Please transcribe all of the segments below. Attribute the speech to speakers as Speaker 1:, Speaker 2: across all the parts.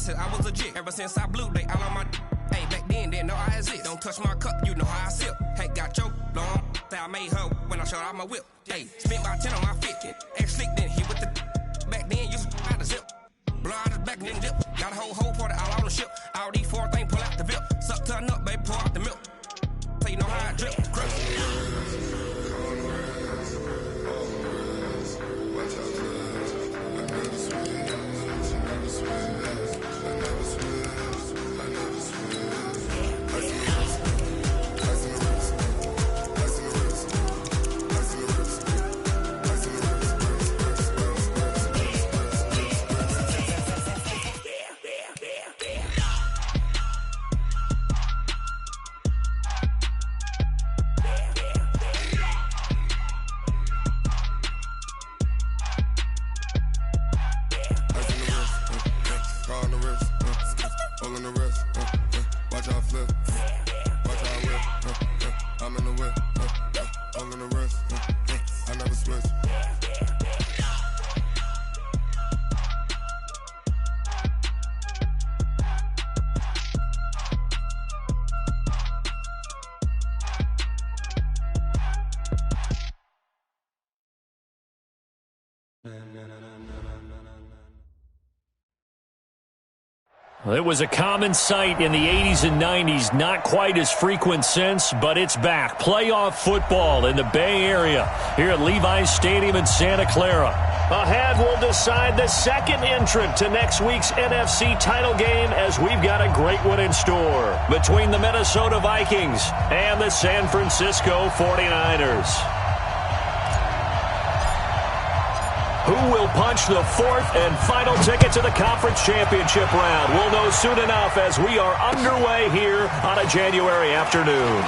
Speaker 1: said I was legit. Ever since I blew, they all on my. Hey, back then, didn't know I exist. Don't touch my cup, you know how I sip. Hey, got your long. Say I made her when I showed out my whip. Hey, spent my 10 on my fit. Ex-slick, then hit with the. Back then, used to out the zip. Blow out the back, then dip. Got a whole party all on the ship. All these 4 things, pull out the VIP. Suck, turn up, baby, pour out the milk. So you know how I drip.
Speaker 2: It was a common sight in the 80s and 90s, not quite as frequent since, but it's back. Playoff football in the Bay Area here at Levi's Stadium in Santa Clara. Ahead, we'll decide the second entrant to next week's NFC title game as we've got a great one in store between the Minnesota Vikings and the San Francisco 49ers. Who will punch the fourth and final ticket to the conference championship round? We'll know soon enough as we are underway here on a January afternoon.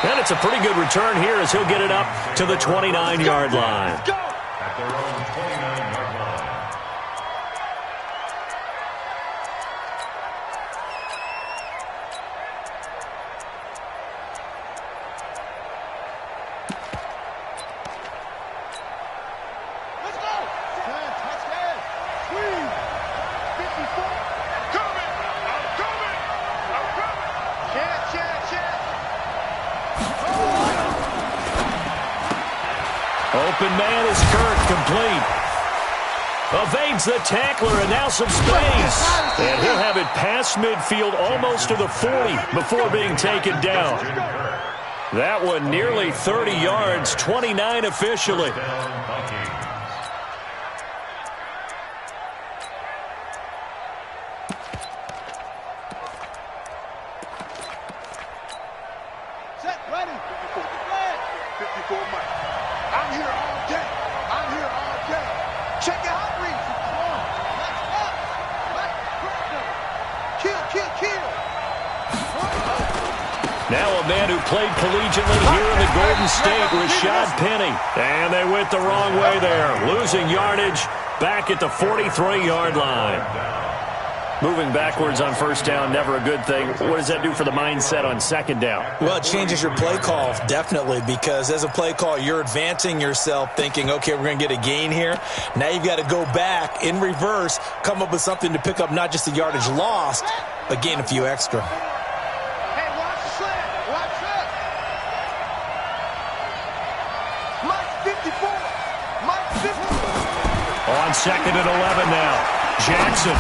Speaker 2: And it's a pretty good return here as he'll get it up to the 29-yard line.
Speaker 3: At their own 29-yard line.
Speaker 2: Open man is Kirk, complete. Evades the tackler and now some space. And he'll have it past midfield almost to the 40 before being taken down. That one nearly 30 yards, 29 officially. Now a man who played collegiately here in the Golden State, Rashad Penny. And they went the wrong way there, losing yardage back at the 43-yard line. Moving backwards on first down, never a good thing. What does that do for the mindset on second down?
Speaker 4: Well, it changes your play call, definitely, because as a play call, you're advancing yourself thinking, okay, we're going to get a gain here. Now you've got to go back in reverse, come up with something to pick up not just the yardage lost, but gain a few extra.
Speaker 2: On second and 11 now. Jackson.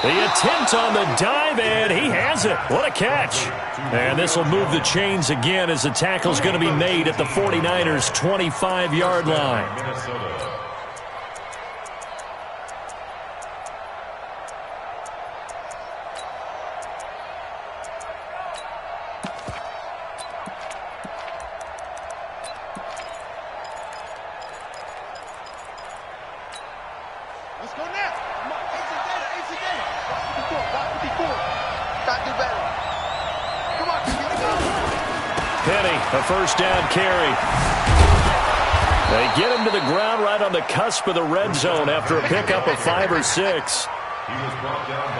Speaker 2: The attempt on the dive, and he has it. What a catch. And this will move the chains again as the tackle's going to be made at the 49ers' 25-yard line. A first down carry. They get him to the ground right on the cusp of the red zone after a pickup of 5 or 6.
Speaker 4: All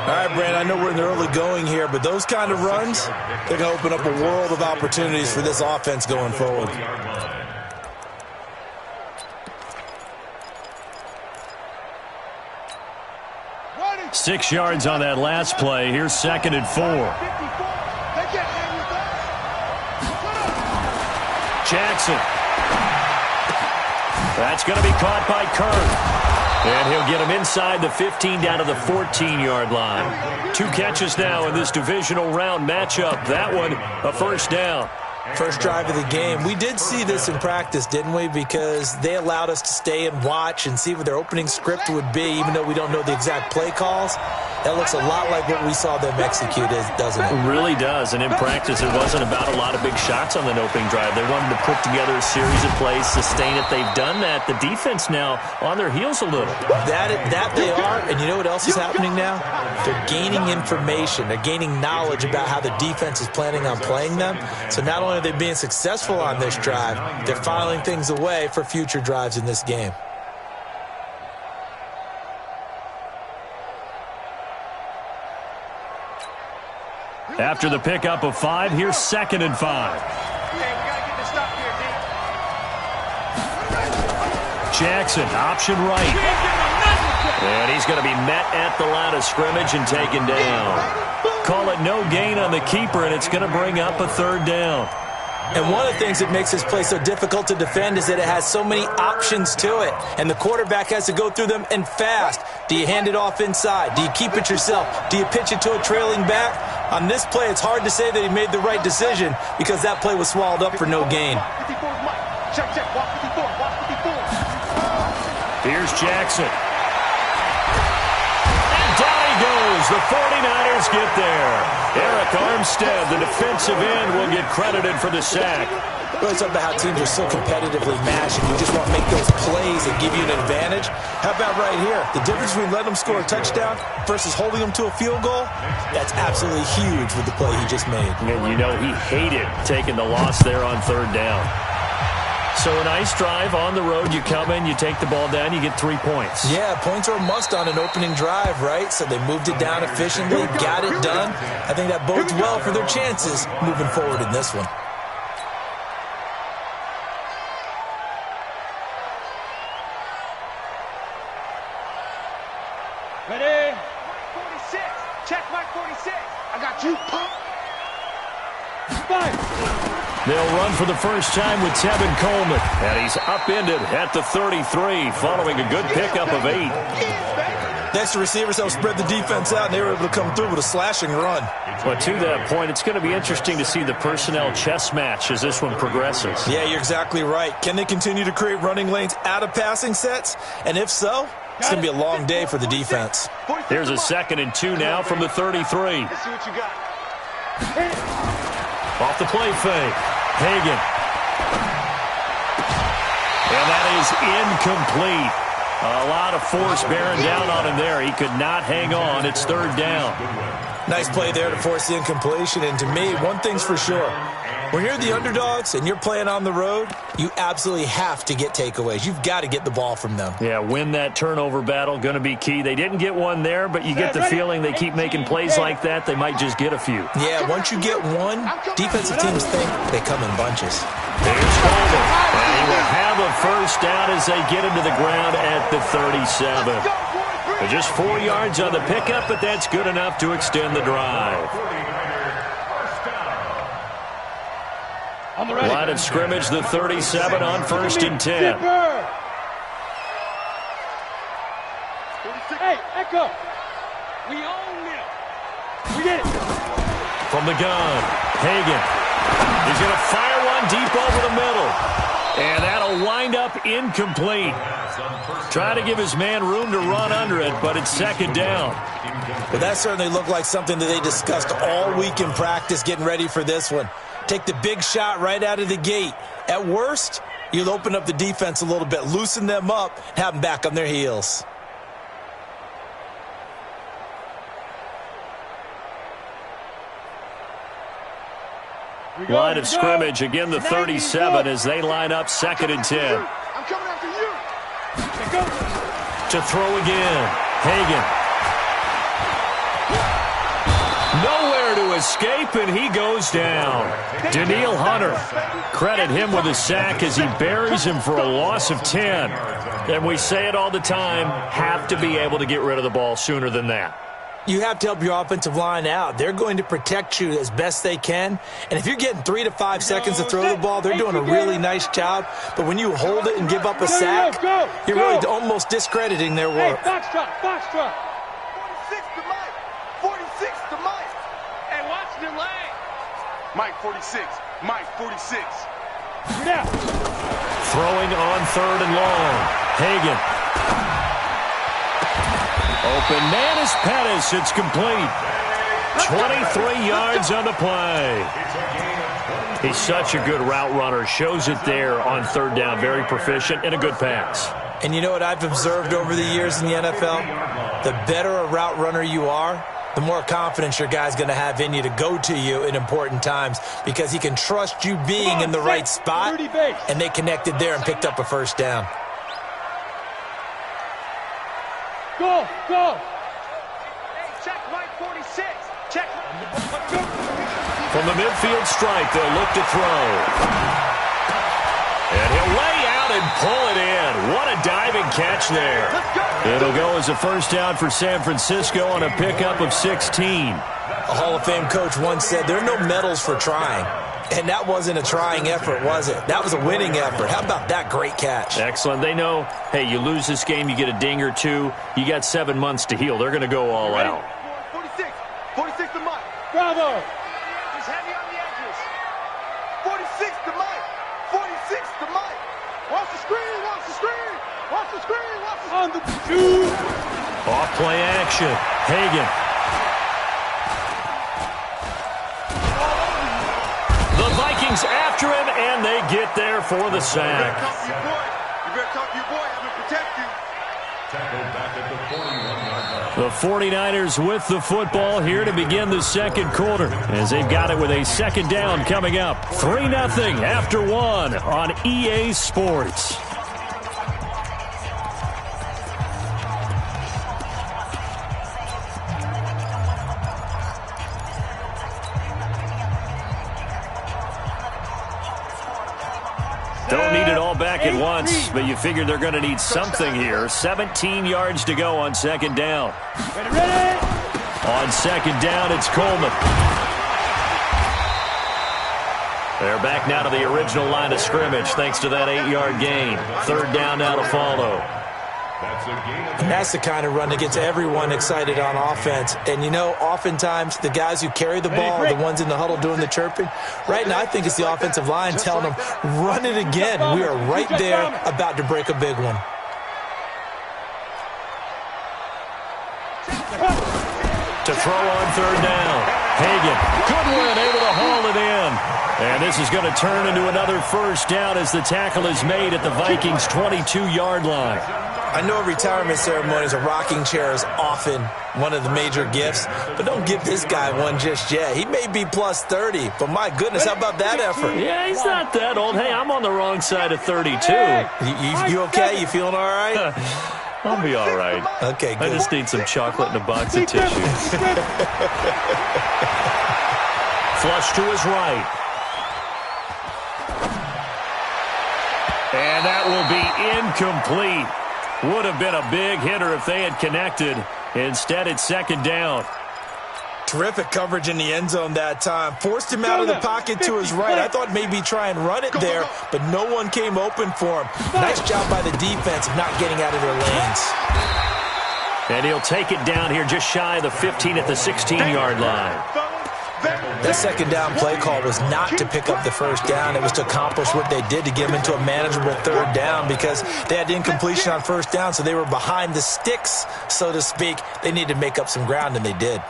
Speaker 4: right, Brand, I know we're in the early going here, but those kind of runs, they're going to open up a world of opportunities for this offense going forward.
Speaker 2: 6 yards on that last play. Here's 2nd and 4. Jackson. That's going to be caught by Kirk. And he'll get him inside the 15 down to the 14-yard line. 2 catches now in this divisional round matchup. That one, a first down.
Speaker 4: First drive of the game. We did see this in practice, didn't we? Because they allowed us to stay and watch and see what their opening script would be, even though we don't know the exact play calls. That looks a lot like what we saw them execute, doesn't it?
Speaker 2: It really does. And in practice, it wasn't about a lot of big shots on the opening drive. They wanted to put together a series of plays, sustain it. They've done that. The defense now on their heels a little.
Speaker 4: That they are. And you know what else is happening now? They're gaining information. They're gaining knowledge about how the defense is planning on playing them. So not only are they being successful on this drive, they're filing things away for future drives in this game.
Speaker 2: After the pickup of 5, here's 2nd and 5.
Speaker 5: Okay, we got to get this stop here, D.
Speaker 2: Jackson, option right. And he's going to be met at the line of scrimmage and taken down. Call it no gain on the keeper, and it's going to bring up a 3rd down.
Speaker 4: And one of the things that makes this play so difficult to defend is that it has so many options to it. And the quarterback has to go through them and fast. Do you hand it off inside? Do you keep it yourself? Do you pitch it to a trailing back? On this play, it's hard to say that he made the right decision because that play was swallowed up for no gain.
Speaker 2: Here's Jackson. And down he goes. The 49ers get there. Eric Armstead, the defensive end, will get credited for the sack.
Speaker 4: Well, it's about how teams are so competitively matched, and you just want to make those plays that give you an advantage. How about right here? The difference between letting them score a touchdown versus holding them to a field goal, that's absolutely huge with the play he just made.
Speaker 2: And you know he hated taking the loss there on 3rd down. So a nice drive on the road. You come in, you take the ball down, you get 3 points.
Speaker 4: Yeah, points are a must on an opening drive, right? So they moved it down efficiently, got it done. I think that bodes well for their chances moving forward in this one.
Speaker 5: Ready? 46. Check mark 46. I got you, pump. 5.
Speaker 2: They'll run for the first time with Tevin Coleman. And he's upended at the 33 following a good pickup of 8.
Speaker 4: Next, the receivers helped spread the defense out, and they were able to come through with a slashing run.
Speaker 2: But to that point, it's going to be interesting to see the personnel chess match as this one progresses.
Speaker 4: Yeah, you're exactly right. Can they continue to create running lanes out of passing sets? And if so, it's going to be a long day for the defense.
Speaker 2: Here's a 2nd and 2 now from the 33.
Speaker 5: Let's see what you got.
Speaker 2: Off the play fake. Hagan. And that is incomplete. A lot of force bearing down on him there. He could not hang on. It's 3rd down.
Speaker 4: Nice play there to force the incompletion. And to me, one thing's for sure. When you're the underdogs and you're playing on the road, you absolutely have to get takeaways. You've got to get the ball from them.
Speaker 2: Yeah, win that turnover battle, going to be key. They didn't get one there, but you get the feeling they keep making plays like that, they might just get a few.
Speaker 4: Yeah, once you get one, defensive teams think they come in bunches.
Speaker 2: There's Coleman, and he will have a first down as they get him to the ground at the 37. Just 4 yards on the pickup, but that's good enough to extend the drive. Line of scrimmage, the 37 on 1st and 10.
Speaker 5: Hey, Echo. We own it. We did it.
Speaker 2: From the gun, Hagan. He's going to fire one deep over the middle. And that'll wind up incomplete. Try to give his man room to run under it, but it's 2nd down.
Speaker 4: Well, that certainly looked like something that they discussed all week in practice getting ready for this one. Take the big shot right out of the gate. At worst, you'll open up the defense a little bit, loosen them up, have them back on their heels.
Speaker 2: Line of scrimmage, again the 37 as they line up 2nd and 10.
Speaker 5: I'm coming after you.
Speaker 2: To throw again, Hagan. Nowhere to escape, and he goes down. Daniil Hunter, credit him with a sack as he buries him for a loss of 10. And we say it all the time, have to be able to get rid of the ball sooner than that.
Speaker 4: You have to help your offensive line out. They're going to protect you as best they can. And if you're getting 3 to 5 seconds to throw the ball, they're doing a really nice job. But when you hold it and give up a sack, you're really almost discrediting their work.
Speaker 5: Hey, box drop, box drop. 46 to Mike. 46 to Mike. Hey, watch the lane. Mike 46. Mike 46. Yeah.
Speaker 2: Throwing on 3rd and long. Hagan. Open man is Pettis. It's complete. 23 yards on the play. He's such a good route runner. Shows it there on 3rd down. Very proficient and a good pass.
Speaker 4: And you know what I've observed over the years in the NFL? The better a route runner you are, the more confidence your guy's going to have in you to go to you in important times because he can trust you being in the right spot, and they connected there and picked up a 1st down.
Speaker 5: Go, go. Hey, check Mike 46. Check.
Speaker 2: From the midfield stripe, they'll look to throw. And he'll lay out and pull it in. What a diving catch there. It'll go as a 1st down for San Francisco on a pickup of 16.
Speaker 4: A Hall of Fame coach once said there are no medals for trying. And that wasn't a trying effort, was it? That was a winning effort. How about that great catch?
Speaker 2: Excellent. They know, hey, you lose this game, you get a ding or two. You got 7 months to heal. They're going to go all out.
Speaker 5: 46. 46 to Mike. Bravo. Just heavy on the edges. 46 to Mike. 46 to Mike. Watch the screen. Watch the screen. Watch the screen. Watch the screen. On the 2.
Speaker 2: Off play action. Hagan. The Vikings after him, and they get there for the sack.
Speaker 5: You better talk to your boy. I'm going to protect you.
Speaker 3: Tackled back at the 41-yard line.
Speaker 2: The 49ers with the football here to begin the 2nd quarter as they've got it with a 2nd down coming up. 3-0 after 1 on EA Sports. Don't need it all back at once, but you figure they're going to need something here. 17 yards to go on 2nd down.
Speaker 5: Ready?
Speaker 2: On 2nd down, it's Coleman. They're back now to the original line of scrimmage thanks to that 8-yard gain. 3rd down now to follow.
Speaker 4: And that's the kind of run that gets everyone excited on offense. And, you know, oftentimes the guys who carry the ball are the ones in the huddle doing the chirping. Right now, I think it's the offensive line telling them, run it again. We are right there about to break a big one.
Speaker 2: To throw on 3rd down. Hagan, good win, able to haul it in. And this is going to turn into another 1st down as the tackle is made at the Vikings' 22-yard line.
Speaker 4: I know retirement ceremonies, a rocking chair is often one of the major gifts, but don't give this guy one just yet. He may be plus 30, but my goodness, how about that effort?
Speaker 2: Yeah, he's not that old. Hey, I'm on the wrong side of 32.
Speaker 4: You okay? You feeling all right?
Speaker 2: I'll be all right.
Speaker 4: Okay, good.
Speaker 2: I just need some chocolate and a box of tissue. Flush to his right. And that will be incomplete. Would have been a big hitter if they had connected. Instead, it's 2nd down.
Speaker 4: Terrific coverage in the end zone that time. Forced him out of the pocket to his right. I thought maybe try and run it there, but no one came open for him. Nice job by the defense of not getting out of their lanes.
Speaker 2: And he'll take it down here just shy of the 15 at the 16-yard line.
Speaker 4: That 2nd down play call was not to pick up the 1st down. It was to accomplish what they did to get them into a manageable 3rd down because they had incompletion on 1st down, so they were behind the sticks, so to speak. They needed to make up some ground, and they did.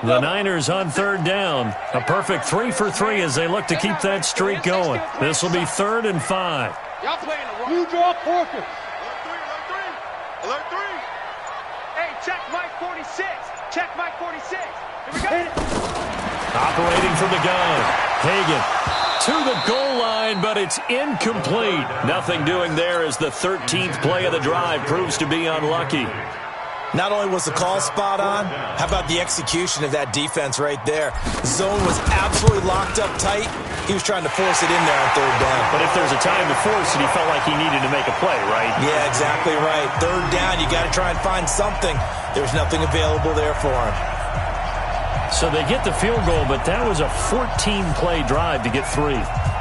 Speaker 2: The Niners on 3rd down. A perfect 3 for 3 as they look to keep that streak going. This will be 3rd and 5.
Speaker 5: Y'all playing the wrong. You draw Porkins. Alert 3. Hey, check Mike 46. Check Mike 46. Here we go.
Speaker 2: Operating from the gun. Hagan to the goal line, but it's incomplete. Nothing doing there as the 13th play of the drive proves to be unlucky.
Speaker 4: Not only was the call spot on, how about the execution of that defense right there? Zone was absolutely locked up tight. He was trying to force it in there on third down.
Speaker 2: But if there's a time to force it, he felt like he needed to make a play, right?
Speaker 4: Yeah, exactly right. Third down, you got to try and find something. There's nothing available there for him.
Speaker 2: So they get the field goal, but that was a 14-play drive to get 3.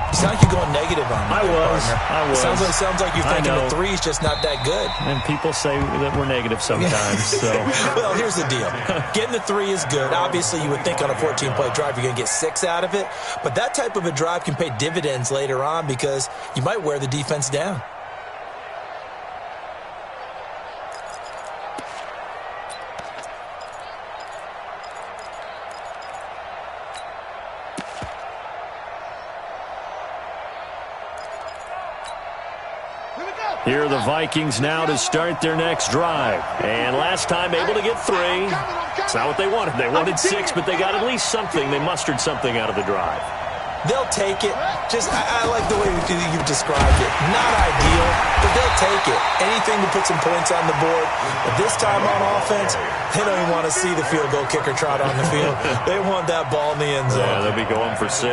Speaker 4: You sound like you're going negative on me.
Speaker 2: I was.
Speaker 4: Sounds like you're thinking the 3's just not that good.
Speaker 2: And people say that we're negative sometimes. So.
Speaker 4: Well, here's the deal. Getting the 3 is good. Obviously, you would think on a 14-play drive you're going to get 6 out of it. But that type of a drive can pay dividends later on because you might wear the defense down.
Speaker 2: Here are the Vikings now to start their next drive. And last time able to get 3. It's not what they wanted. They wanted 6, but they got at least something. They mustered something out of the drive.
Speaker 4: They'll take it. I like the way you've described it. Not ideal, but they'll take it. Anything to put some points on the board. But this time on offense, they don't even want to see the field goal kicker trot on the field. They want that ball in the end zone.
Speaker 2: Yeah, they'll be going for 6.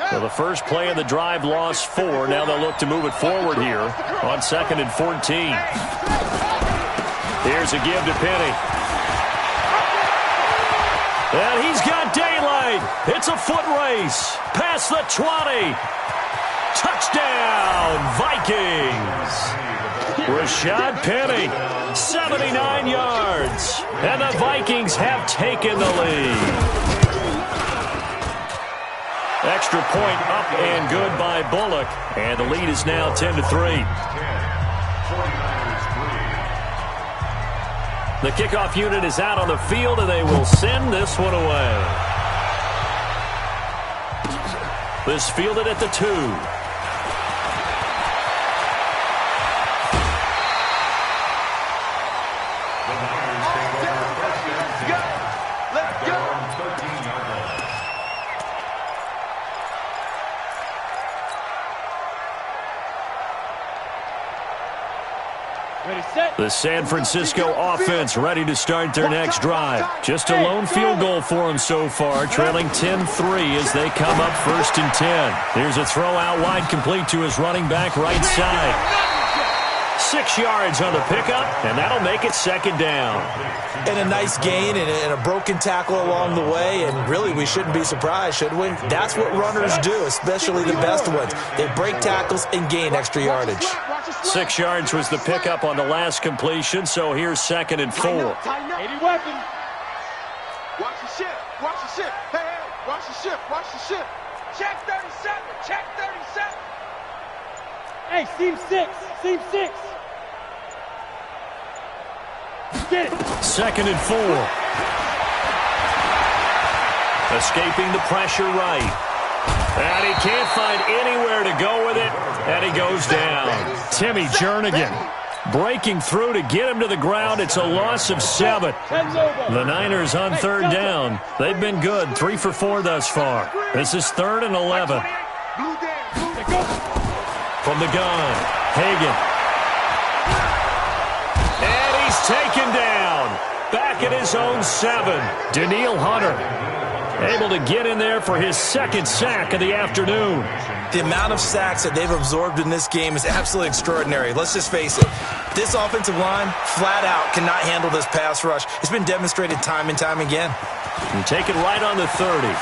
Speaker 2: So the first play of the drive lost 4. Now they'll look to move it forward here on 2nd and 14. Here's a give to Penny. And he's got daylight. It's a foot race. Past the 20. Touchdown, Vikings. Rashad Penny, 79 yards. And the Vikings have taken the lead. Extra point up and good by Bullock. And the lead is now 10-3. The kickoff unit is out on the field, and they will send this one away. This fielded at the 2. The San Francisco offense ready to start their next drive. Just a lone field goal for them so far, trailing 10-3 as they come up 1st and 10. Here's a throw out wide, complete to his running back right side. 6 yards on the pickup, and that'll make it 2nd down.
Speaker 4: And a nice gain and a broken tackle along the way, and really we shouldn't be surprised, should we? That's what runners do, especially the best ones. They break tackles and gain extra yardage.
Speaker 2: 6 yards was the pickup on the last completion, so here's 2nd and 4.
Speaker 5: 80 weapons. Watch the ship. Watch the ship. Hey, hey, watch the ship. Watch the ship. Check 37. Check 37. Hey, seam 6. Seam 6. Get it.
Speaker 2: 2nd and 4. Escaping the pressure right. And he can't find anywhere to go with it, and he goes down. Timmy Jernigan breaking through to get him to the ground. It's a loss of 7. The Niners on 3rd down. They've been good, 3 for 4 thus far. This is 3rd and 11. From the gun, Hagan. And he's taken down. Back at his own 7. Daniil Hunter able to get in there for his 2nd sack of the afternoon.
Speaker 4: The amount of sacks that they've absorbed in this game is absolutely extraordinary. Let's just face it. This offensive line, flat out, cannot handle this pass rush. It's been demonstrated time and time again.
Speaker 2: And take it right on the 30.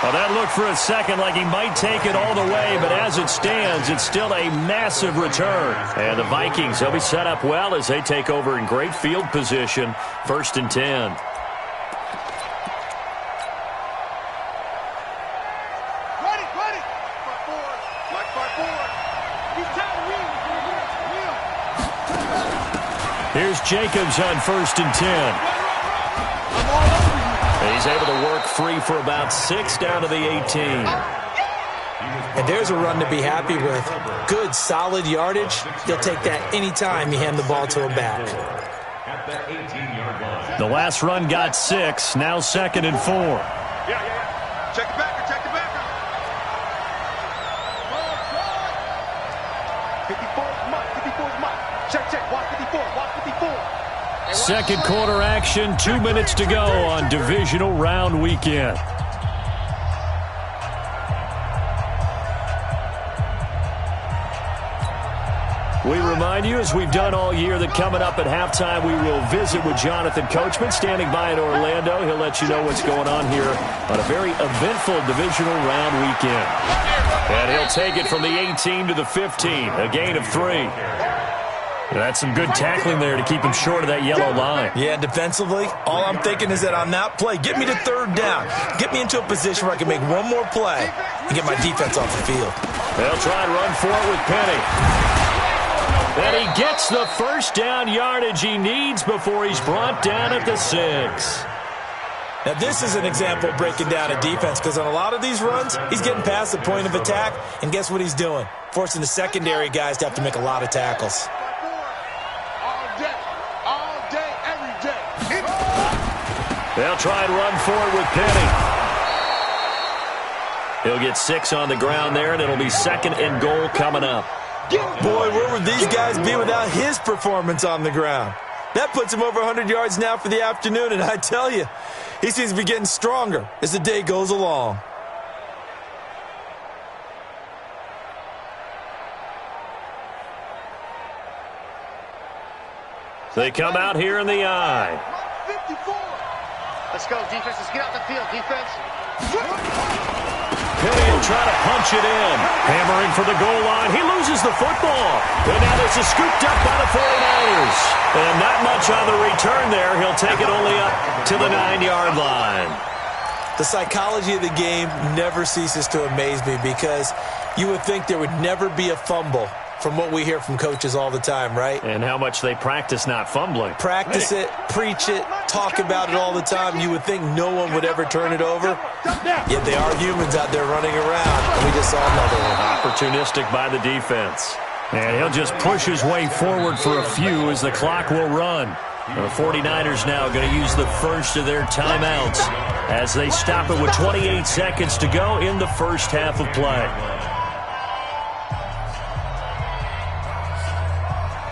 Speaker 2: Well, that looked for a second like he might take it all the way, but as it stands, it's still a massive return. And the Vikings, they'll be set up well as they take over in great field position, 1st and 10. Here's Jacobs on 1st and 10. He's able to work free for about 6 down to the 18.
Speaker 4: And there's a run to be happy with. Good, solid yardage. He'll take that anytime you hand the ball to him back.
Speaker 3: At the 18-yard line.
Speaker 2: The last run got 6, now 2nd and 4.
Speaker 5: Yeah. Check the backer, check the backer. 54 is Mike, 54 is Mike. Check, watch 54, watch 54.
Speaker 2: Second quarter action, 2 minutes to go on divisional round weekend. We remind you, as we've done all year, that coming up at halftime, we will visit with Jonathan Coachman, standing by in Orlando. He'll let you know what's going on here on a very eventful divisional round weekend. And he'll take it from the 18 to the 15, a gain of 3. That's some good tackling there to keep him short of that yellow line.
Speaker 4: Yeah, defensively, all I'm thinking is that on that play, get me to third down. Get me into a position where I can make one more play and get my defense off the field.
Speaker 2: They'll try and run for it with Penny. And he gets the first down yardage he needs before he's brought down at the 6.
Speaker 4: Now, this is an example of breaking down a defense, because on a lot of these runs, he's getting past the point of attack, and guess what he's doing? Forcing the secondary guys to have to make a lot of tackles.
Speaker 5: All day, every day.
Speaker 2: They'll try and run for it with Penny. He'll get 6 on the ground there, and it'll be 2nd and goal coming up.
Speaker 4: Boy, where would these guys be without his performance on the ground? That puts him over 100 yards now for the afternoon, and I tell you, he seems to be getting stronger as the day goes along.
Speaker 2: They come out here in the I.
Speaker 5: 54.
Speaker 6: Let's go, defense. Let's get out the field, defense.
Speaker 2: Penny will try to punch it in. Hammering for the goal line. He loses the football. And now this is scooped up by the 49ers. And not much on the return there. He'll take it only up to the 9-yard line.
Speaker 4: The psychology of the game never ceases to amaze me, because you would think there would never be a fumble from what we hear from coaches all the time, right?
Speaker 2: And how much they practice not fumbling.
Speaker 4: Practice it, preach it, talk about it all the time. You would think no one would ever turn it over. Yet they are humans out there running around, and we just saw another one.
Speaker 2: Opportunistic by the defense. And he'll just push his way forward for a few as the clock will run. The 49ers now going to use the first of their timeouts as they stop it with 28 seconds to go in the first half of play.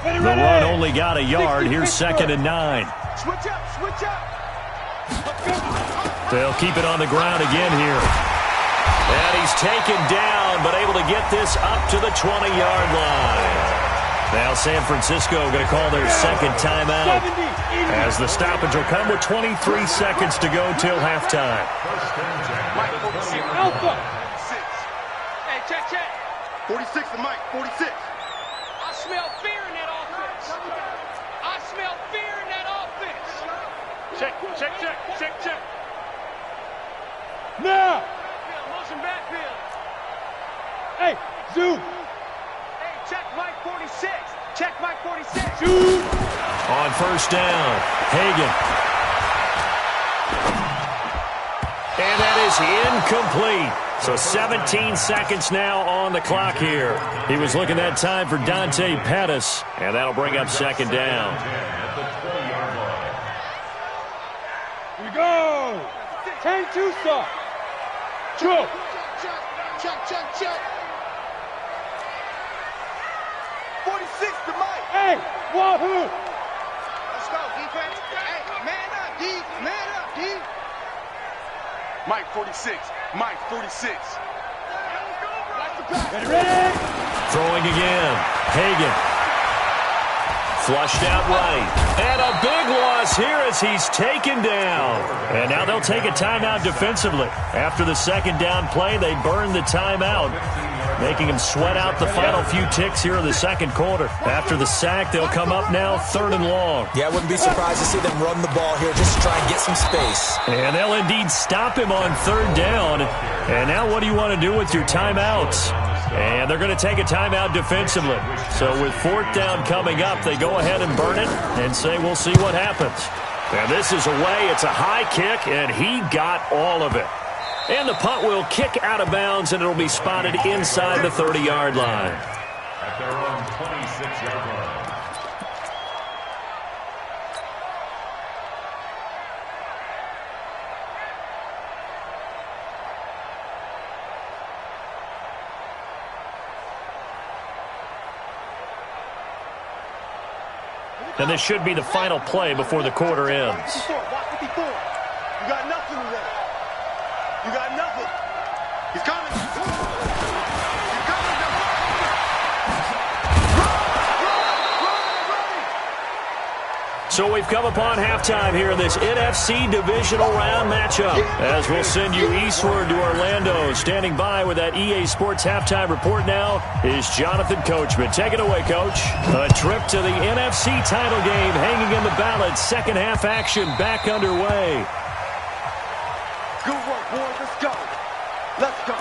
Speaker 2: The run only got a yard. Here's 2nd and 9.
Speaker 5: Switch up.
Speaker 2: They'll keep it on the ground again here. And he's taken down, but able to get this up to the 20-yard line. Now San Francisco going to call their second timeout as the stoppage will come with 23 seconds to go till halftime.
Speaker 5: Alpha. 6. Hey, check. 46 to Mike, 46.
Speaker 7: I smell fear in that offense. I smell fear in that offense.
Speaker 5: Check. Now.
Speaker 7: Motion backfield.
Speaker 5: Hey, zoom.
Speaker 7: Hey, check Mike 46. Check Mike 46.
Speaker 5: Zoom.
Speaker 2: On first down, Hagan. And that is incomplete. So 17 seconds now on the clock here. He was looking that time for Dante Pettis, and that'll bring up 2nd down.
Speaker 5: Here we go. 10-2 stop. Check. 46 to Mike. Hey, Wahoo.
Speaker 6: Let's go, defense. Hey, man up, D. Man up, D.
Speaker 5: Mike 46. Mike 46. Ready?
Speaker 2: Throwing again. Hagan. Flushed out right. And a big loss here as he's taken down. And now they'll take a timeout defensively. After the 2nd down play, they burn the timeout, making him sweat out the final few ticks here in the 2nd quarter. After the sack, they'll come up now 3rd and long.
Speaker 4: Yeah, I wouldn't be surprised to see them run the ball here just to try and get some space.
Speaker 2: And they'll indeed stop him on 3rd down. And now what do you want to do with your timeouts? And they're going to take a timeout defensively. So with 4th down coming up, they go ahead and burn it and say we'll see what happens. And this is away. It's a high kick, and he got all of it. And the punt will kick out of bounds, and it'll be spotted inside the 30-yard line.
Speaker 3: At their own 26-yard line.
Speaker 2: And this should be the final play before the quarter ends.
Speaker 5: 54, watch 54. You got nothing today. You got nothing. He's coming. He's coming.
Speaker 2: So we've come upon halftime here in this NFC divisional round matchup, as we'll send you eastward to Orlando. Standing by with that EA Sports halftime report now is Jonathan Coachman. Take it away, Coach. A trip to the NFC title game hanging in the balance. Second half action back underway.
Speaker 5: Good work, boys. Let's go. Let's go.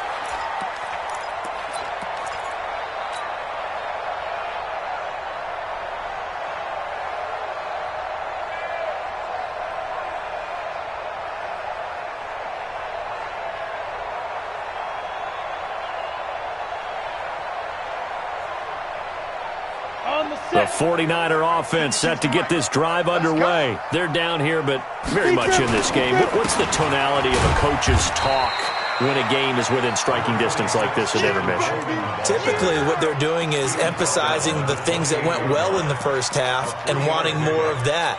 Speaker 2: The 49er offense set to get this drive underway. They're down here, but very much in this game. What's the tonality of a coach's talk when a game is within striking distance like this at intermission?
Speaker 4: Typically, what they're doing is emphasizing the things that went well in the first half and wanting more of that.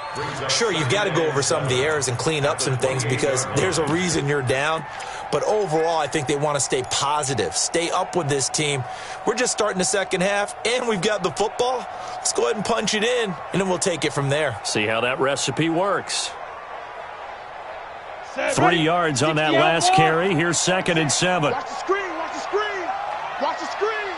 Speaker 4: Sure, you've got to go over some of the errors and clean up some things because there's a reason you're down. But overall, I think they want to stay positive, stay up with this team. We're just starting the second half, and we've got the football. Let's go ahead and punch it in, and then we'll take it from there.
Speaker 2: See how that recipe works. 3 yards on that last carry. Here's 2nd and 7.
Speaker 5: Watch the screen. Watch the screen. Watch the screen.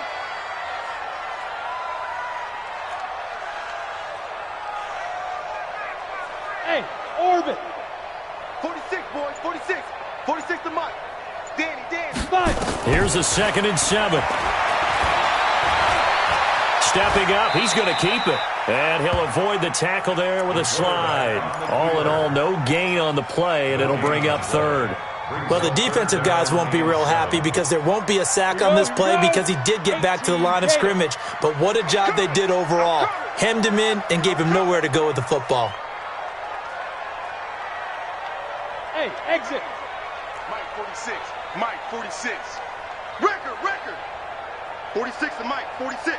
Speaker 5: Hey, orbit. 46, boys. 46. 46 to Mike. Danny.
Speaker 2: Here's a 2nd and 7. Stepping up, he's going to keep it. And he'll avoid the tackle there with a slide. All in all, no gain on the play, and it'll bring up 3rd.
Speaker 4: Well, the defensive guys won't be real happy because there won't be a sack on this play because he did get back to the line of scrimmage. But what a job they did overall. Hemmed him in and gave him nowhere to go with the football.
Speaker 5: Hey, exit. Mike 46. Mike 46. Record. 46 to Mike 46.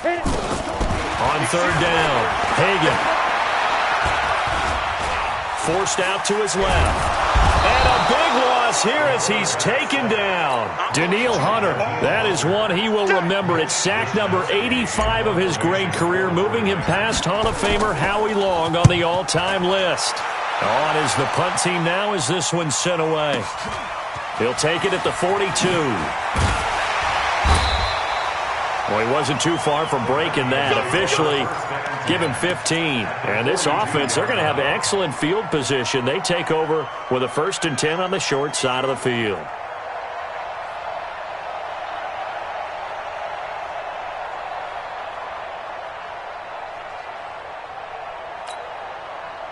Speaker 2: On 3rd down, Hagan. Forced out to his left. And a big loss here as he's taken down. Daniil Hunter, that is one he will remember. It's sack number 85 of his great career, moving him past Hall of Famer Howie Long on the all-time list. On is the punt team now as this one's sent away. He'll take it at the 42. Well, he wasn't too far from breaking that. Officially, give him 15. And this offense, they're going to have excellent field position. They take over with a 1st and 10 on the short side of the field.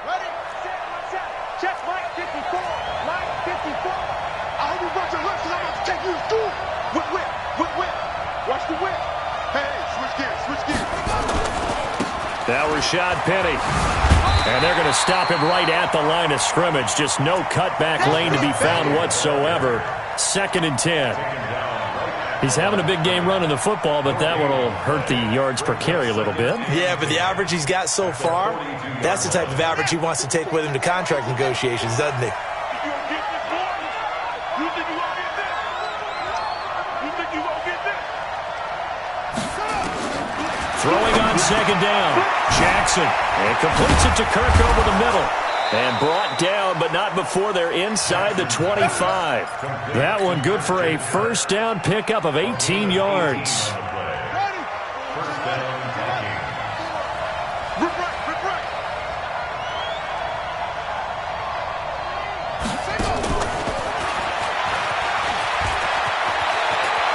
Speaker 5: Ready, set. Check Mike 54. Mike 54. I hope you brought your lips because I'm about to take you to school. Whip. Watch the whip. Hey, switch gears.
Speaker 2: Now Rashad Penny. And they're going to stop him right at the line of scrimmage. Just no cutback lane to be found whatsoever. 2nd and 10. He's having a big game running the football, but that one will hurt the yards per carry a little bit.
Speaker 4: Yeah, but the average he's got so far, that's the type of average he wants to take with him to contract negotiations, doesn't he?
Speaker 2: Throwing on 2nd down. Jackson. And completes it to Kirk over the middle. And brought down, but not before they're inside the 25. That one good for a 1st down pickup of 18 yards.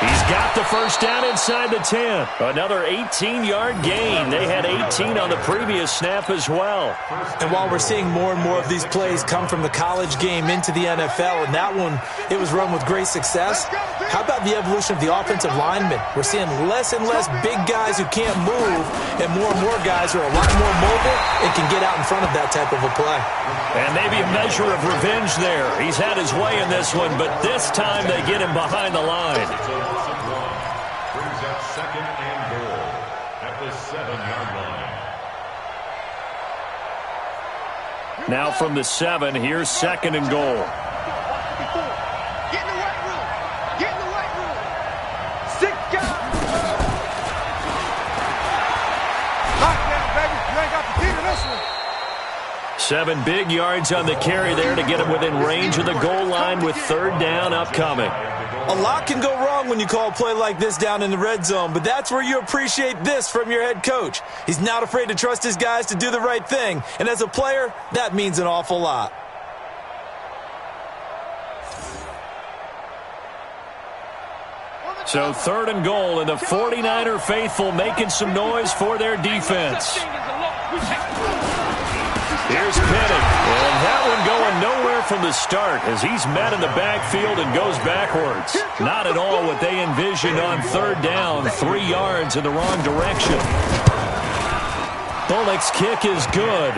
Speaker 2: He's got the first down inside the 10. Another 18-yard gain. They had 18 on the previous snap as well.
Speaker 4: And while we're seeing more and more of these plays come from the college game into the NFL, and that one, it was run with great success, how about the evolution of the offensive linemen? We're seeing less and less big guys who can't move and more guys who are a lot more mobile and can get out in front of that type of a play.
Speaker 2: And maybe a measure of revenge there. He's had his way in this one, but this time they get him behind the line.
Speaker 3: Brings up second and goal at the 7-yard line.
Speaker 2: Now from the 7, here's second and goal.
Speaker 6: Get in the weight room. Get in the weight room.
Speaker 5: 6 guys. Lockdown, baby. You ain't got the key to this one.
Speaker 2: 7 big yards on the carry there to get him within range of the goal line with third down upcoming.
Speaker 4: A lot can go wrong when you call a play like this down in the red zone, but that's where you appreciate this from your head coach. He's not afraid to trust his guys to do the right thing, and as a player, that means an awful lot.
Speaker 2: So third and goal, and the 49er faithful making some noise for their defense. Here's Penning, and that one going nowhere from the start as he's met in the backfield and goes backwards. Not at all what they envisioned on third down, 3 yards in the wrong direction. Bullock's kick is good,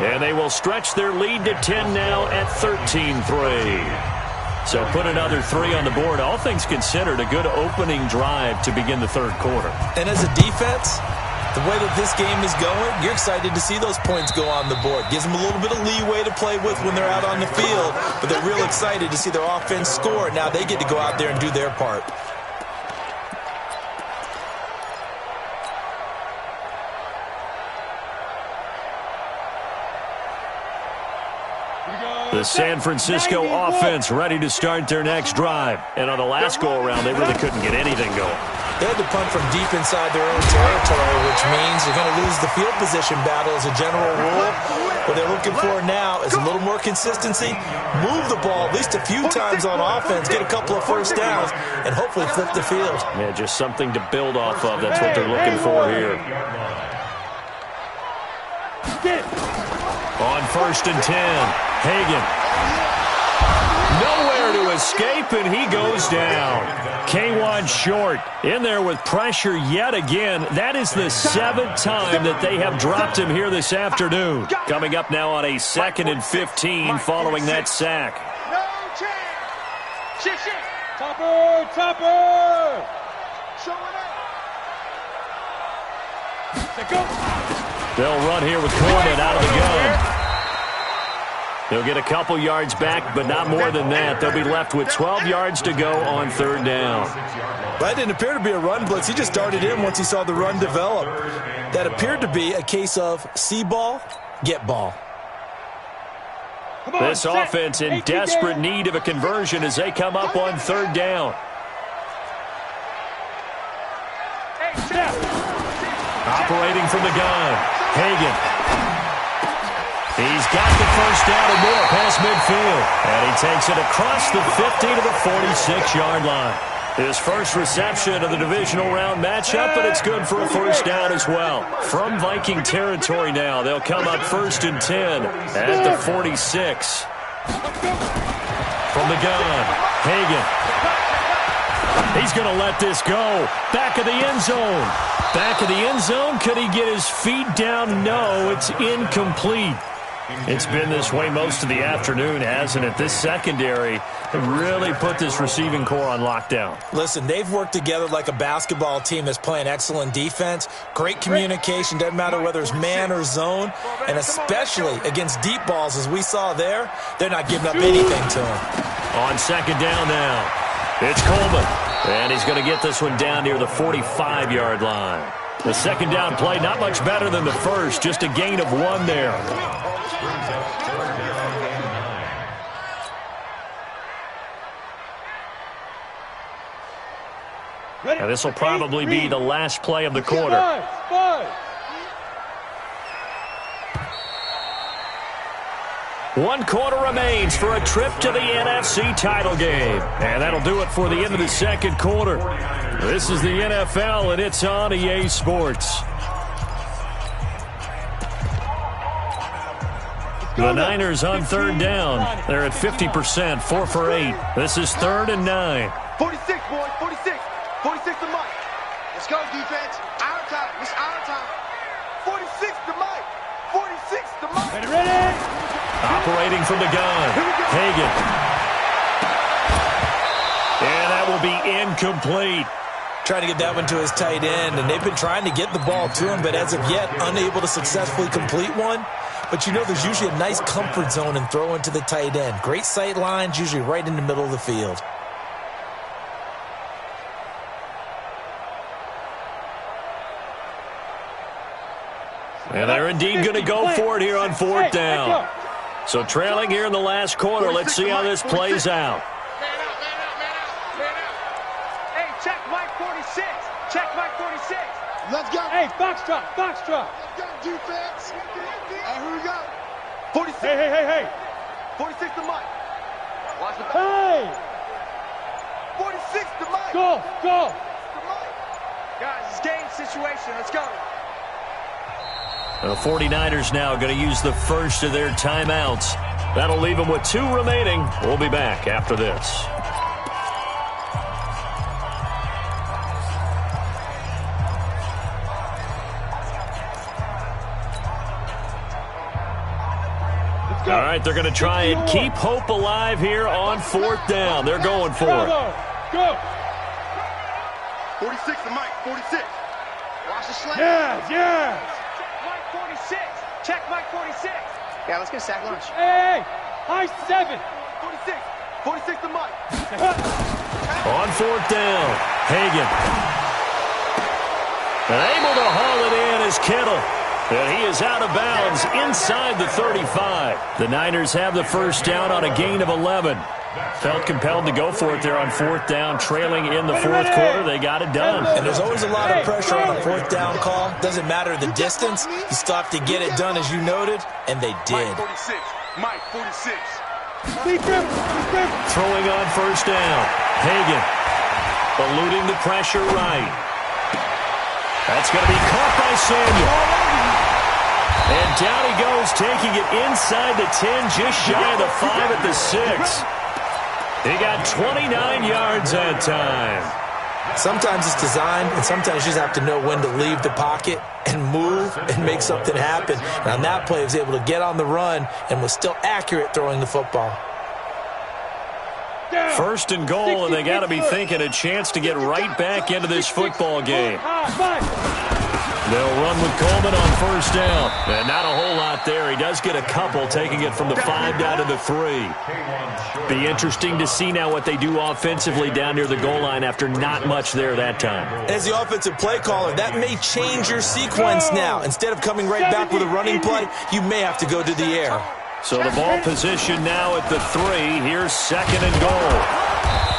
Speaker 2: and they will stretch their lead to 10 now at 13-3. So put another 3 on the board. All things considered, a good opening drive to begin the third quarter.
Speaker 4: And as a defense, the way that this game is going, you're excited to see those points go on the board. Gives them a little bit of leeway to play with when they're out on the field, but they're real excited to see their offense score. Now they get to go out there and do their part.
Speaker 2: The San Francisco offense ready to start their next drive. And on the last go-around, they really couldn't get anything going.
Speaker 4: They had to punt from deep inside their own territory, which means you're going to lose the field position battle as a general rule. What they're looking for now is a little more consistency, move the ball at least a few times on offense, get a couple of first downs, and hopefully flip the field.
Speaker 2: Yeah, just something to build off of. That's what they're looking for here. On first and 10, Hagan. Nowhere to escape, and he goes down. K1 short in there with pressure yet again. That is the 7th time that they have dropped him here this afternoon. Coming up now on a 2nd and 15 following that sack.
Speaker 6: No chance. Shit.
Speaker 5: Topper. Showing up.
Speaker 2: They'll run here with Coleman out of the gun. They'll get a couple yards back, but not more than that. They'll be left with 12 yards to go on third down.
Speaker 4: That didn't appear to be a run blitz. He just darted in once he saw the run develop. That appeared to be a case of see ball, get ball.
Speaker 2: This offense in desperate need of a conversion as they come up on third down. Operating from the gun, Hagan. He's got the first down and more past midfield. And he takes it across the 50 to the 46-yard line. His first reception of the divisional round matchup, but it's good for a first down as well. From Viking territory now, they'll come up first and 10 at the 46. From the gun, Hagan. He's going to let this go. Back of the end zone. Back of the end zone. Could he get his feet down? No, it's incomplete. It's been this way most of the afternoon, hasn't it? This secondary really put this receiving core on lockdown.
Speaker 4: Listen, they've worked together like a basketball team that's playing excellent defense. Great communication, doesn't matter whether it's man or zone. And especially against deep balls, as we saw there, they're not giving up anything to him.
Speaker 2: On second down now, it's Coleman. And he's going to get this one down near the 45-yard line. The second down play, not much better than the first, just a gain of 1 there. And this will probably be the last play of the quarter. 1 quarter remains for a trip to the NFC title game. And that'll do it for the end of the second quarter. This is the NFL, and it's on EA Sports. The Niners on third down. They're at 50%, 4 for 8. This is 3rd and 9.
Speaker 5: 46, boys, 46. 46 to Mike.
Speaker 6: Let's go, defense. Our time. It's our time.
Speaker 5: 46 to Mike. 46 to Mike.
Speaker 7: Ready?
Speaker 2: Operating from the gun. Hagan. And that will be incomplete.
Speaker 4: Trying to get that one to his tight end, and they've been trying to get the ball to him, but as of yet, unable to successfully complete one. But you know there's usually a nice comfort zone in throwing to the tight end. Great sight lines, usually right in the middle of the field.
Speaker 2: And they're indeed going to go for it here on 4th down. So trailing here in the last quarter, let's see how this plays out.
Speaker 7: Man out, man out, man out, man out. Hey, check Mike 46. Check Mike 46.
Speaker 6: Let's go.
Speaker 7: Hey, foxtrot, foxtrot.
Speaker 6: Let's go, defense. Hey, here we go.
Speaker 5: 46.
Speaker 7: Hey.
Speaker 5: 46 to Mike.
Speaker 6: Watch the
Speaker 7: Hey.
Speaker 5: 46 to Mike.
Speaker 7: Go.
Speaker 5: To Mike.
Speaker 6: guys. It's game situation. Let's go.
Speaker 2: The 49ers now going to use the first of their timeouts. That'll leave them with 2 remaining. We'll be back after this. All right, they're going to try and keep hope alive here on 4th down. They're going for it.
Speaker 7: Go.
Speaker 5: 46 to Mike. 46.
Speaker 6: Watch the slant.
Speaker 7: Yes.
Speaker 6: Check Mike 46. Check Mike 46. Yeah, let's get a sack lunch.
Speaker 7: Hey. High 7.
Speaker 5: 46. 46 to Mike.
Speaker 2: On 4th down, Hagan. And able to haul it in is Kittle. And he is out of bounds inside the 35. The Niners have the first down on a gain of 11. Felt compelled to go for it there on 4th down, trailing in the 4th quarter. They got it done.
Speaker 4: And there's always a lot of pressure on a 4th down call. Doesn't matter the distance. You still have to get it done, as you noted, and they did.
Speaker 5: Mike 46. Mike 46.
Speaker 2: Throwing on first down, Hagan. Eluding the pressure right. That's going to be caught by Samuel. And down he goes, taking it inside the 10, just shy of the 5 at the 6. He got 29 yards that time.
Speaker 4: Sometimes it's designed, and sometimes you just have to know when to leave the pocket and move and make something happen. And on that play, he was able to get on the run and was still accurate throwing the football.
Speaker 2: First and goal, and they got to be thinking a chance to get right back into this football game. They'll run with Coleman on first down. And not a whole lot there. He does get a couple, taking it from the 5 down to the 3. Be interesting to see now what they do offensively down near the goal line after not much there that time.
Speaker 4: As the offensive play caller, that may change your sequence now. Instead of coming right back with a running play, you may have to go to the air.
Speaker 2: So the ball position now at the 3. Here's 2nd and goal.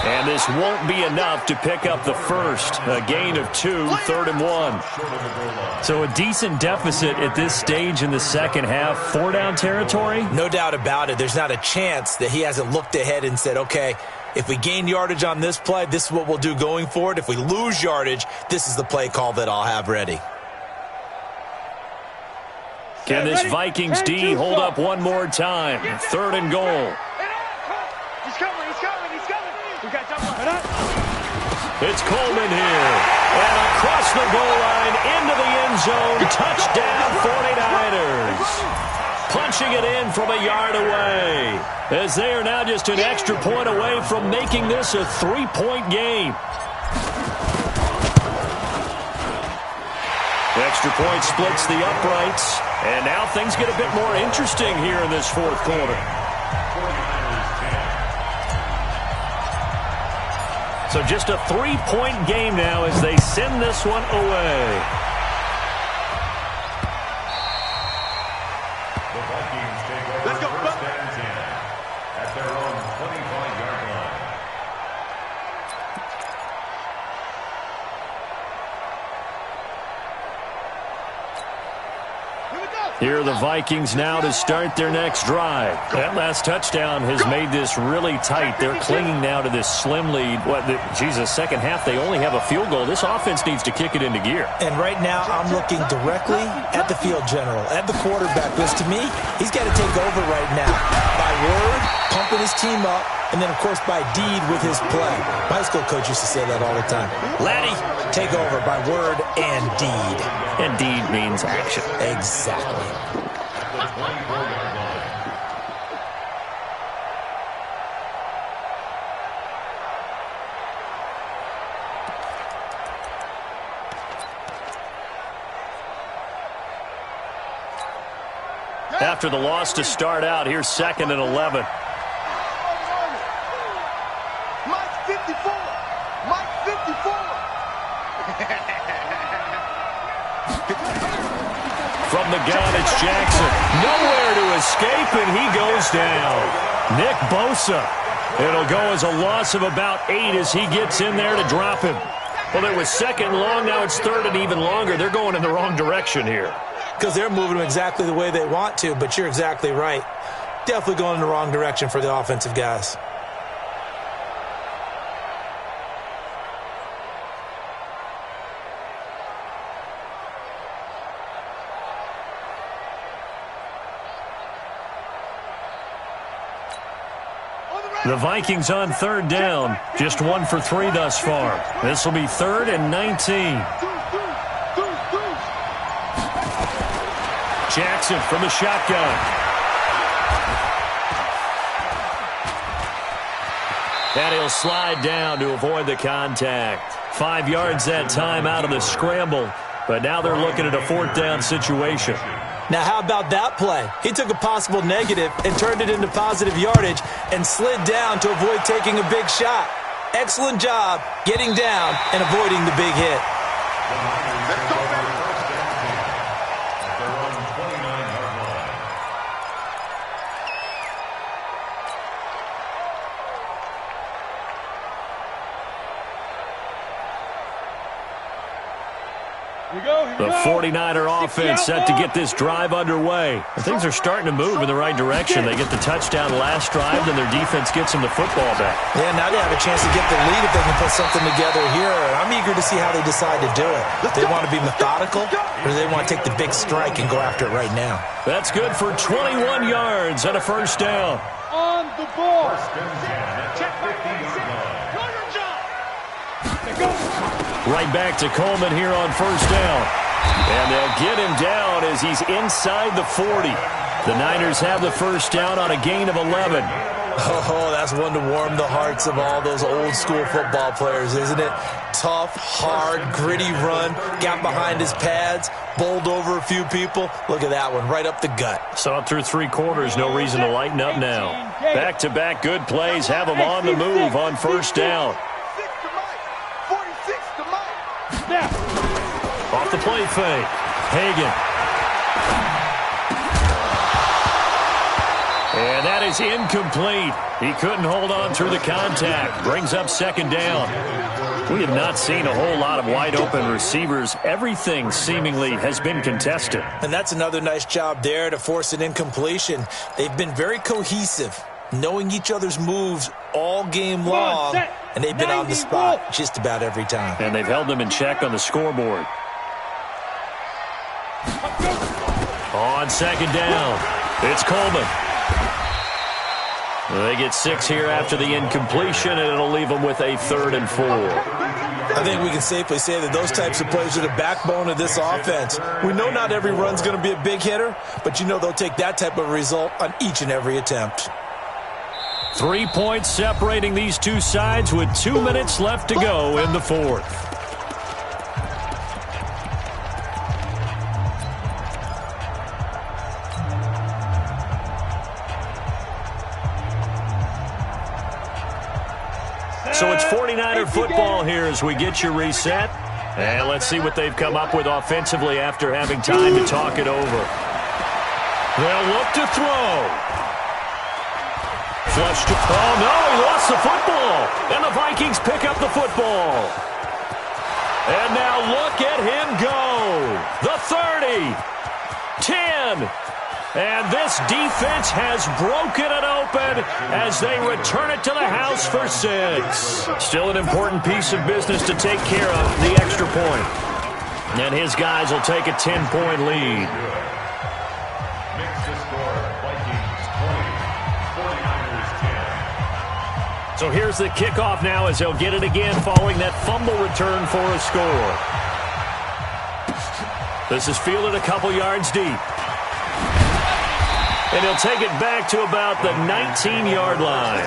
Speaker 2: And this won't be enough to pick up the first. A gain of 2, 3rd and 1. So a decent deficit at this stage in the second half. 4 down territory?
Speaker 4: No doubt about it. There's not a chance that he hasn't looked ahead and said, okay, if we gain yardage on this play, this is what we'll do going forward. If we lose yardage, this is the play call that I'll have ready.
Speaker 2: Can this Vikings D hold up one more time? 3rd and goal.
Speaker 6: He's coming. We got jump on.
Speaker 2: It's Coleman here. And across the goal line into the end zone. Touchdown 49ers. Punching it in from a yard away. As they are now just an extra point away from making this a 3-point game. Extra point splits the uprights. And now things get a bit more interesting here in this 4th quarter. So just a 3-point game now as they send this one away.
Speaker 3: The Vikings take over first and 10 at their own 25-yard line.
Speaker 5: Here we go.
Speaker 2: Here are the Vikings now to start their next drive. That last touchdown has made this really tight. They're clinging now to this slim lead. Second half, they only have a field goal. This offense needs to kick it into gear.
Speaker 4: And right now, I'm looking directly at the field general, at the quarterback, because to me, he's got to take over right now. By word, pumping his team up, and then, of course, by deed with his play. My high school coach used to say that all the time. Laddie, take over by word and deed.
Speaker 2: And deed means action.
Speaker 4: Exactly.
Speaker 2: After the loss to start out, here's 2nd and 11.
Speaker 5: Mike 54. Mike 54.
Speaker 2: From the gun, it's Jackson. Nowhere to escape, and he goes down. Nick Bosa. It'll go as a loss of about 8 as he gets in there to drop him. Well, it was 2nd and long. Now it's 3rd and even longer. They're going in the wrong direction here.
Speaker 4: Because they're moving them exactly the way they want to, but you're exactly right. Definitely going in the wrong direction for the offensive guys.
Speaker 2: The Vikings on 3rd down. Just 1 for 3 thus far. This will be 3rd and 19. Jackson from the shotgun. And he'll slide down to avoid the contact. 5 yards that time out of the scramble. But now they're looking at a 4th down situation.
Speaker 4: Now, how about that play? He took a possible negative and turned it into positive yardage and slid down to avoid taking a big shot. Excellent job getting down and avoiding the big hit.
Speaker 5: Let's go, baby.
Speaker 3: They're on 29-yard line.
Speaker 2: The 49er offense set to get this drive underway. Things are starting to move in the right direction. They get the touchdown last drive, then their defense gets them the football back.
Speaker 4: Yeah, now they have a chance to get the lead if they can put something together here. I'm eager to see how they decide to do it. Do they want to be methodical, or do they want to take the big strike and go after it right now?
Speaker 2: That's good for 21 yards and a 1st down.
Speaker 5: On the board.
Speaker 6: Check back 46. Know your job.
Speaker 2: Right back to Coleman here on 1st down. And they'll get him down as he's inside the 40. The Niners have the 1st down on a gain of 11.
Speaker 4: Oh, that's one to warm the hearts of all those old school football players, isn't it? Tough, hard, gritty run, got behind his pads, bowled over a few people. Look at that one, right up the gut.
Speaker 2: Saw it through 3 quarters, no reason to lighten up now. Back-to-back good plays have him on the move on 1st down.
Speaker 5: 46 to Mike.
Speaker 2: Off the play fake. Hagan. And that is incomplete. He couldn't hold on through the contact. Brings up 2nd down. We have not seen a whole lot of wide-open receivers. Everything seemingly has been contested.
Speaker 4: And that's another nice job there to force an incompletion. They've been very cohesive, knowing each other's moves all game long, and they've been on the spot just about every time.
Speaker 2: And they've held them in check on the scoreboard. On 2nd down, it's Coleman. They get 6 here after the incompletion, and it'll leave them with a 3rd and 4.
Speaker 4: I think we can safely say that those types of plays are the backbone of this offense. We know not every run's going to be a big hitter, but you know they'll take that type of result on each and every attempt.
Speaker 2: 3 points separating these two sides with 2 minutes left to go in the 4th. So it's 49er football here as we get you reset. And let's see what they've come up with offensively after having time to talk it over. They'll look to throw. Flush to... Oh, no, he lost the football. And the Vikings pick up the football. And now look at him go. The 30. 10. And this defense has broken it open as they return it to the house for 6. Still an important piece of business to take care of, the extra point. And his guys will take a 10-point lead.
Speaker 3: Makes the score Vikings 20, 49ers 10.
Speaker 2: So here's the kickoff now as they'll get it again following that fumble return for a score. This is fielded a couple yards deep. And he'll take it back to about the 19-yard line.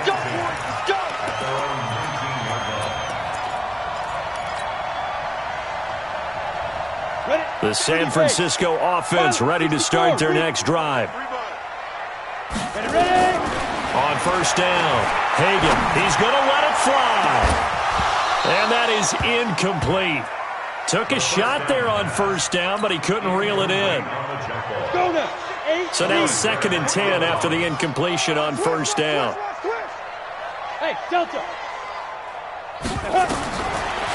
Speaker 2: The San Francisco offense ready to start their next drive. On first down, Hagan, he's going to let it fly. And that is incomplete. Took a shot there on first down, but he couldn't reel it in. So now 2nd and 10 after the incompletion on first down.
Speaker 5: Hey, Delta.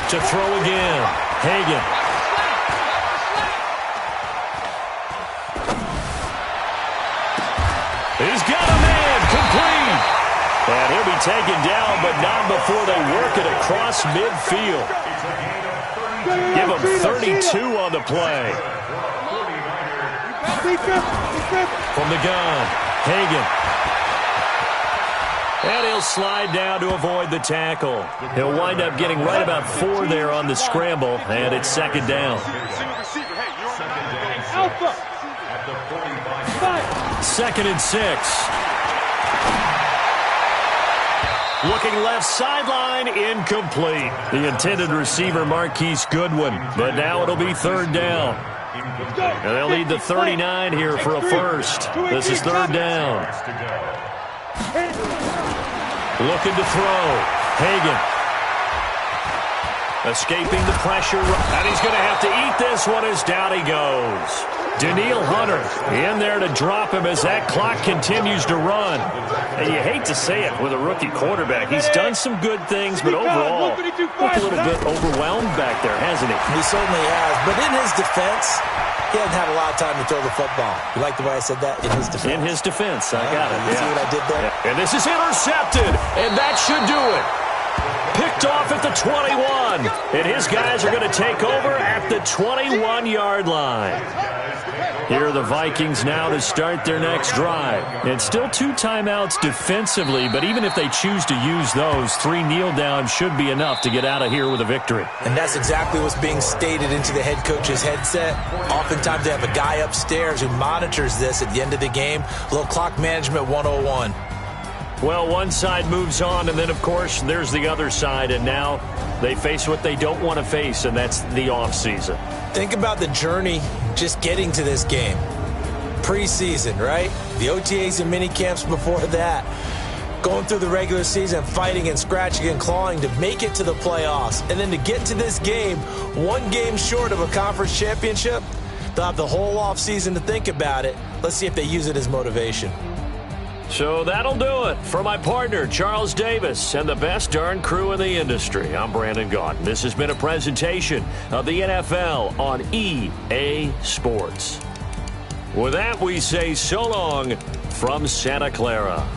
Speaker 2: To throw again, Hagan. He's got a man, complete. And he'll be taken down, but not before they work it across midfield. Give him 32 on the play. From the gun, Hagan. And he'll slide down to avoid the tackle. He'll wind up getting right about 4 there on the scramble, and it's 2nd down. 2nd and 6. Looking left sideline, incomplete. The intended receiver, Marquise Goodwin. But now it'll be 3rd down. And they'll need the 39 here for a first. This is 3rd down. Looking to throw. Hagan. Escaping the pressure. And he's going to have to eat this one as down he goes. Danielle Hunter in there to drop him as that clock continues to run. And you hate to say it with a rookie quarterback. He's done some good things, but overall, looked a little bit overwhelmed back there, hasn't he?
Speaker 4: He certainly has. But in his defense, he hasn't had a lot of time to throw the football. You like the way I said that? In his defense.
Speaker 2: In his defense. I got it.
Speaker 4: You see what I did there?
Speaker 2: Yeah. And this is intercepted, and that should do it. Picked off at the 21. And his guys are going to take over at the 21-yard line. Here are the Vikings now to start their next drive. And still 2 timeouts defensively, but even if they choose to use those, 3 kneel downs should be enough to get out of here with a victory.
Speaker 4: And that's exactly what's being stated into the head coach's headset. Oftentimes they have a guy upstairs who monitors this at the end of the game. A little clock management 101.
Speaker 2: Well, one side moves on, and then, of course, there's the other side, and now they face what they don't want to face, and that's the offseason.
Speaker 4: Think about the journey just getting to this game. Preseason, right? The OTAs and mini camps before that. Going through the regular season, fighting and scratching and clawing to make it to the playoffs. And then to get to this game, 1 game short of a conference championship, they'll have the whole offseason to think about it. Let's see if they use it as motivation.
Speaker 2: So that'll do it. For my partner, Charles Davis, and the best darn crew in the industry, I'm Brandon Gaudin. This has been a presentation of the NFL on EA Sports. With that, we say so long from Santa Clara.